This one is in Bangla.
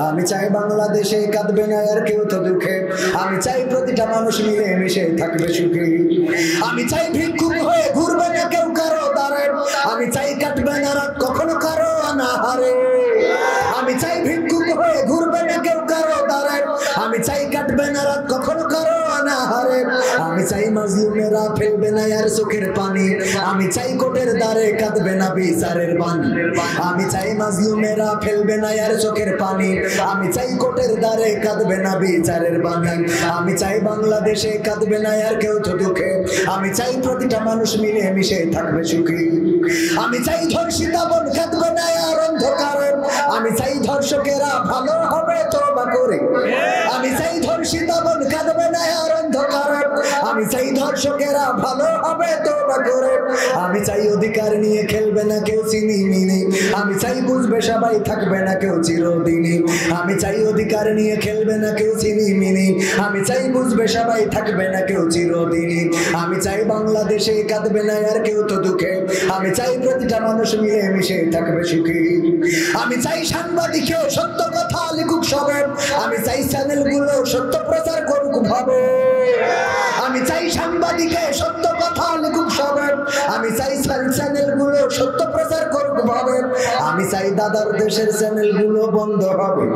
আমি চাই বাংলাদেশে কাঁদবে না আর কেউ তো দুঃখে, আমি চাই প্রতিটা মানুষ মিলে মিশে থাকবে সুখে। আমি চাই ভিক্ষুক হয়ে ঘুরবে না কেউ কারো দ্বারে, আমি চাই কাটবে না রাত কখনো কারো অনাহারে। আমি চাই ভিক্ষুক হয়ে ঘুরবে না কেউ কারো দ্বারে, আমি চাই কাটবে না রাত কখনো কারো অনাহারে। আমি চাই মাজলুমেরা ফেলবে না আর চোখের পানি, আমি চাই কোটের দ্বারে কাঁদবে না বিচারের বাণী। আমি চাই মাজলুমেরা ফেলবে না আর চোখের পানি, আমি চাই কোটের দ্বারে কাঁদবে না বিচারের বাণী। আমি চাই বাংলাদেশে কাঁদবে না আর কেউ তো দুঃখে, আমি চাই প্রতিটা মানুষ মিলে মিশে থাকবে সুখী। আমি চাই ধর্ষিতা বোন কাঁদবে না আর অন্ধকারে, আমি চাই ধর্ষকেরা ভালো হবে তওবা করে। আমি চাই ধর্ষিতা বোন কাঁদবে না আর অন্ধকারে, আমি চাই ধর্ষকেরা ভালো হবে তওবা করে। আমি চাই অধিকার নিয়ে খেলবে না কেউ চিনিমিনি, আমি চাই বুঝবে সবাই থাকবে না কেউ চিরদিনই। আমি চাই অধিকার নিয়ে খেলবে না কেউ চিনিমিনি, আমি চাই বুঝবে সবাই থাকবে না কেউ চিরদিনই। আমি চাই বাংলাদেশে কাঁদবে না আর কেউ তো দুঃখে, আমি চাই প্রতিটা মানুষ মিলে মিশে থাকবে সুখী। আমি চাই সাংবাদিকেও সত্য কথা লিখুক সবে, আমি চাই চ্যানেলগুলো সত্য প্রচার করুক ভাবে। আমি চাই সাংবাদিকে সত্য কথা লিখুক সবে, আমি চাই চ্যানেলগুলো সত্য প্রচার করুক ভাবে। আমি চাই দাদার দেশের চ্যানেলগুলো বন্ধ হবে।